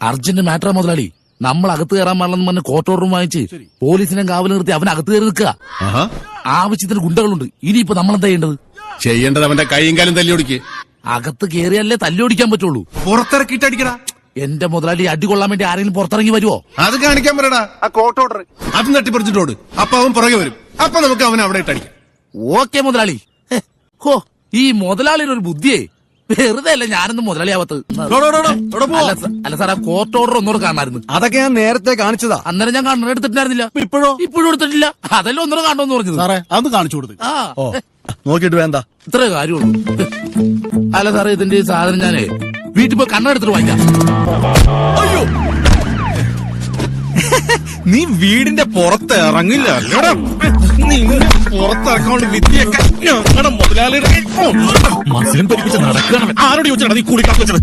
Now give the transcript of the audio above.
Urgent matter മുതലാളി. നമ്മൾ അകത്ത് കയറാൻ പാടില്ലെന്ന് പറഞ്ഞ് കോർട്ട് ഓർഡറും വാങ്ങിച്ച് പോലീസിനെ കാവൽ നിർത്തി അവൻ അകത്ത് കയറി നിൽക്കുക. ആവശ്യത്തിന് ഗുണ്ടകളുണ്ട്. ഇനിയിപ്പോ നമ്മളെന്താ ചെയ്യേണ്ടത്? ചെയ്യേണ്ടത് അവന്റെ കൈയും കാലും തല്ലി ഓടിക്ക്. അകത്ത് കയറിയല്ലേ തല്ലി ഓടിക്കാൻ പറ്റുള്ളൂ. പുറത്തിറക്കിയിട്ട് അടിക്കടാ. എന്റെ മുതലാളി അടി കൊള്ളാൻ വേണ്ടി ആരെങ്കിലും പുറത്തിറങ്ങി വരുവോ? അത് കാണിക്കാൻ പറയടാ. ആ കോർട്ട് ഓർഡർ അത് തട്ടിപ്പറിച്ചിട്ടോട്. അപ്പൊ അവൻ പുറകെ വരും. അപ്പൊ നമുക്ക് അവനെ അവിടെ ഇട്ടടിക്കാം. ഓക്കെ മുതലാളി. ഹോ, ഈ മുതലാളിയുടെ ഒരു ബുദ്ധിയേ. വെറുതെ അല്ല ഞാനൊന്നും മുതലാളിയാവത്ത്. അല്ല സാർ, ആ കോർട്ട് ഓർഡർ ഒന്നുകൂടെ കാണാമായിരുന്നു. അതൊക്കെ ഞാൻ നേരത്തെ കാണിച്ചതാ. അന്നേരം ഞാൻ കണ്ണട എടുത്തിട്ടുണ്ടായിരുന്നില്ല. ഇപ്പോഴും എടുത്തിട്ടില്ല. അതല്ലേ ഒന്നുകൂടെ കാണണമെന്ന് പറഞ്ഞത്. സാറേ അത് കാണിച്ചു കൊടുത്ത്. നോക്കിട്ട് വേണ്ട, ഇത്രേ കാര്യമുള്ളൂ. അല്ല സാറേ, ഇതിന്റെ ഈ സാധനം ഞാനേ വീട്ടിൽ പോയി കണ്ണെടുത്തിട്ട് വാങ്ങിക്കാം. അയ്യോ, നീ വീടിന്റെ പുറത്ത് ഇറങ്ങില്ല. പുറത്തിറക്കാനുള്ള വിദ്യയൊക്കെ ഞങ്ങളുടെ മുതലാളിയുടെ മസിലും പരിപ്പിച്ച് നടക്കണം. ആരോട് ചോദിച്ചാണ് നീ കൂടിക്കാ വെച്ചത്?